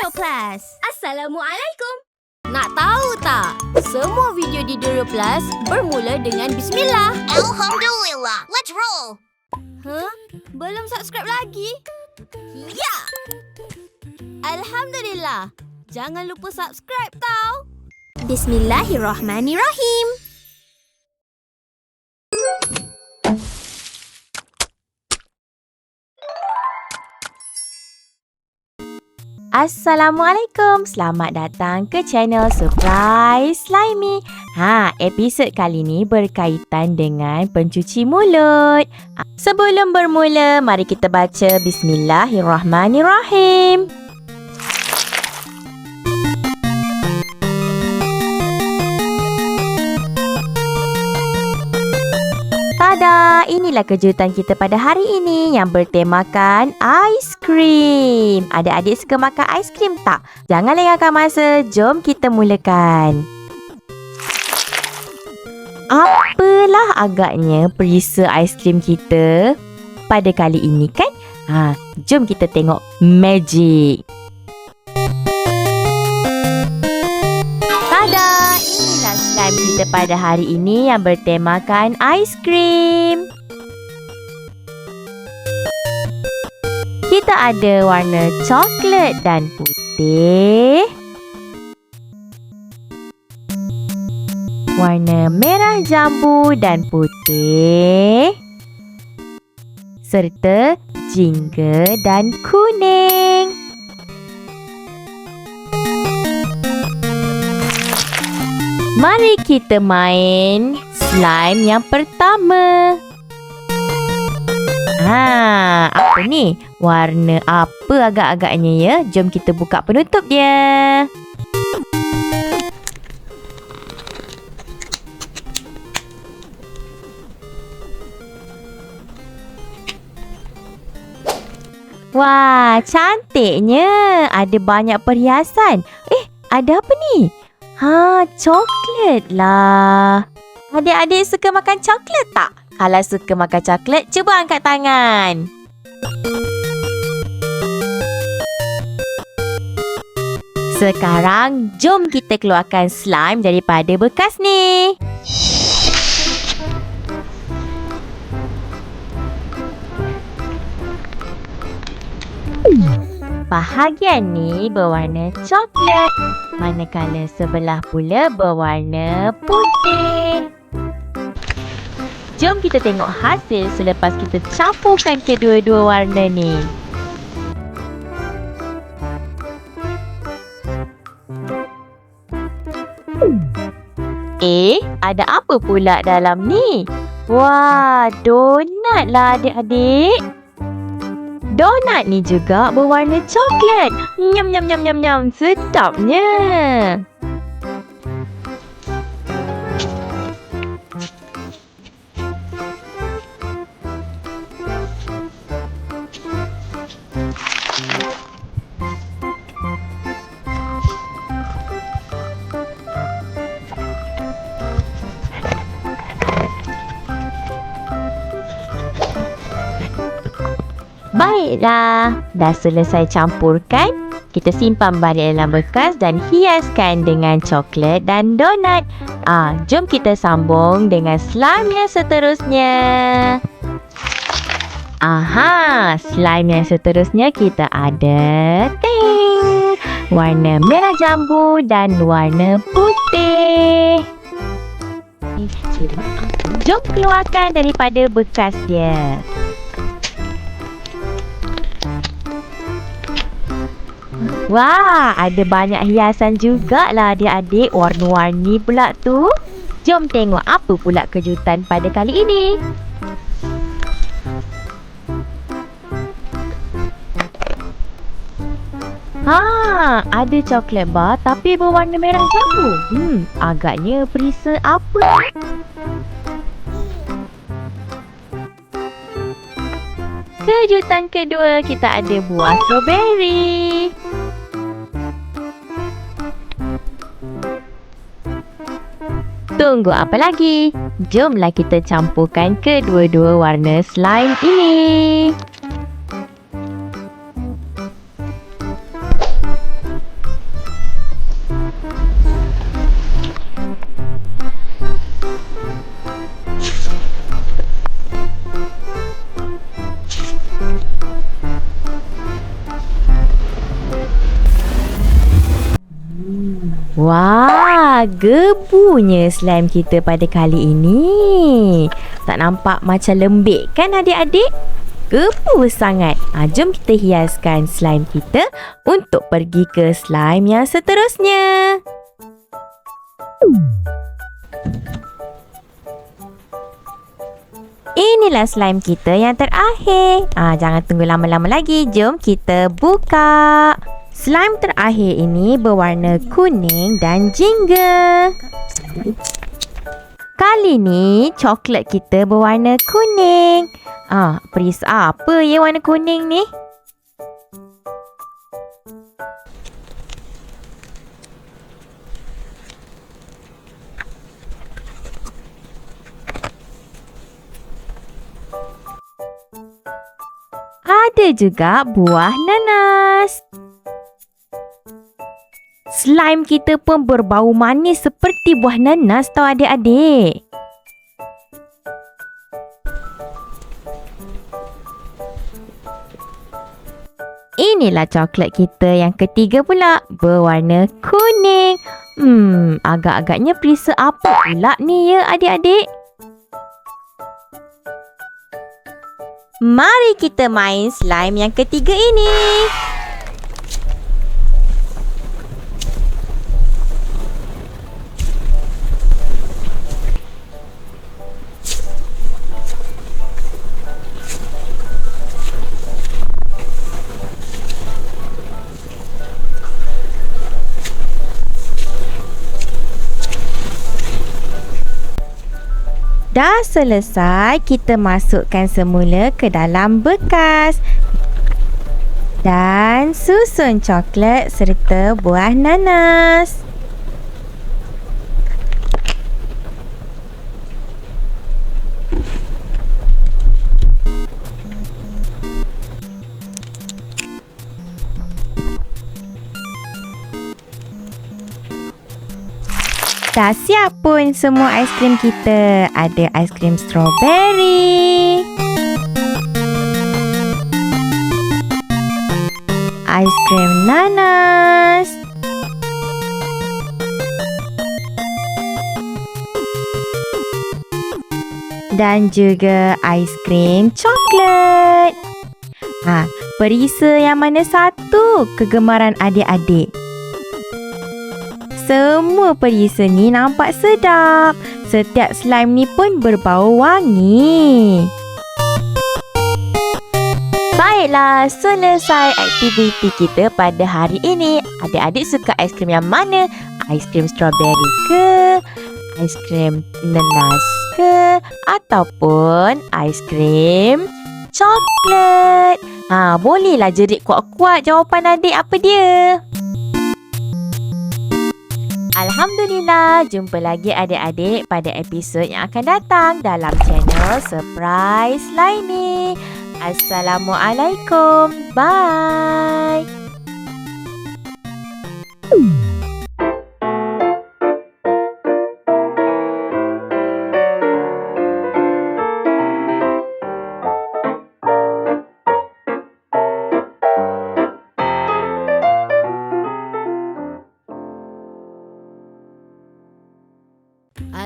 Plus. Assalamualaikum. Nak tahu tak? Semua video di Doro Plus bermula dengan bismillah. Alhamdulillah. Let's roll. Belum subscribe lagi? Ya! Alhamdulillah. Jangan lupa subscribe tau. Bismillahirrahmanirrahim. Assalamualaikum. Selamat datang ke channel Surprise Slimy. Episod kali ni berkaitan dengan pencuci mulut. Sebelum bermula, mari kita baca Bismillahirrahmanirrahim. Tada! Inilah kejutan kita pada hari ini yang bertemakan aiskrim. Adik-adik suka makan aiskrim tak? Jangan lengahkan masa, jom kita mulakan. Apalah agaknya perisa aiskrim kita pada kali ini kan? Jom kita tengok magic. Tada! Inilah slime kita pada hari ini yang bertemakan aiskrim. Kita ada warna coklat dan putih, warna merah jambu dan putih, serta jingga dan kuning. Mari kita main slime yang pertama. Apa ni? Warna apa agak-agaknya ya? Jom kita buka penutup dia. Wah, cantiknya. Ada banyak perhiasan. Ada apa ni? Coklat lah. Adik-adik suka makan coklat tak? Kalau suka makan coklat, cuba angkat tangan. Sekarang, jom kita keluarkan slime daripada bekas ni. Bahagian ni berwarna coklat, manakala sebelah pula berwarna putih. Jom kita tengok hasil selepas kita campurkan kedua-dua warna ni. Ada apa pula dalam ni? Wah, donat lah adik-adik. Donat ni juga berwarna coklat. Nyam nyam nyam nyam nyam. Sedapnya. Baiklah, dah selesai campurkan. Kita simpan balik dalam bekas dan hiaskan dengan coklat dan donat. Jom kita sambung dengan slime yang seterusnya. Slime yang seterusnya kita ada warna merah jambu dan warna putih. Jom keluarkan daripada bekas dia. Wah, ada banyak hiasan jugalah adik-adik, warna-warni pula tu. Jom tengok apa pula kejutan pada kali ini. Ada coklat bar tapi berwarna merah jambu. Agaknya perisa apa? Kejutan kedua, kita ada buah strawberry. Tunggu apa lagi? Jomlah kita campurkan kedua-dua warna slime ini. Wah, gebunya slime kita pada kali ini. Tak nampak macam lembik kan adik-adik? Gebu sangat. Jom kita hiaskan slime kita untuk pergi ke slime yang seterusnya. Inilah slime kita yang terakhir. Jangan tunggu lama-lama lagi. Jom kita buka. Slime terakhir ini berwarna kuning dan jingga. Kali ni coklat kita berwarna kuning. Peris apa ya warna kuning ni? Ada juga buah nanas. Slime kita pun berbau manis seperti buah nanas tau adik-adik. Inilah coklat kita yang ketiga pula, berwarna kuning. Agak-agaknya perisa apa pula ni ya adik-adik? Mari kita main slime yang ketiga ini. Dah selesai, kita masukkan semula ke dalam bekas dan susun coklat serta buah nanas. Dah siap pun semua aiskrim kita. Ada aiskrim strawberry, aiskrim nanas, dan juga aiskrim coklat. Perisa yang mana satu kegemaran adik-adik? Semua perisa ni nampak sedap. Setiap slime ni pun berbau wangi. Baiklah, selesai aktiviti kita pada hari ini. Adik-adik suka aiskrim yang mana? Aiskrim strawberry ke? Aiskrim nanas ke? Ataupun aiskrim coklat? Bolehlah jerit kuat-kuat jawapan adik apa dia. Alhamdulillah, jumpa lagi adik-adik pada episod yang akan datang dalam channel Surprise Laini. Assalamualaikum. Bye.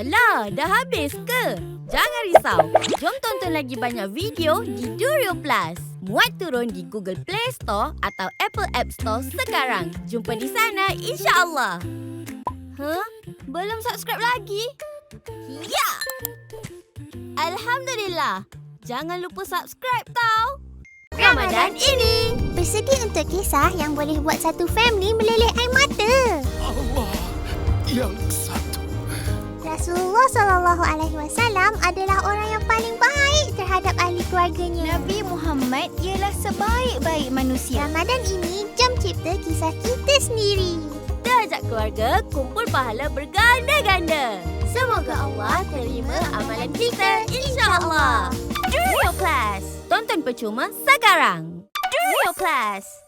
Alah, dah habis ke? Jangan risau. Jom tonton lagi banyak video di Durio Plus. Muat turun di Google Play Store atau Apple App Store sekarang. Jumpa di sana, insya-Allah. Belum subscribe lagi? Ya! Alhamdulillah. Jangan lupa subscribe tau. Ramadan ini Bersedia untuk kisah yang boleh buat satu family meleleh air mata. Allah yang satu. Rasulullah SAW adalah orang yang paling baik terhadap ahli keluarganya. Nabi Muhammad ialah sebaik-baik manusia. Ramadan ini, jom cipta kisah kita sendiri. kita ajak keluarga kumpul pahala berganda-ganda. Semoga Allah terima amalan kita, insya-Allah. Durio Plus. Tonton percuma sekarang. Durio Plus.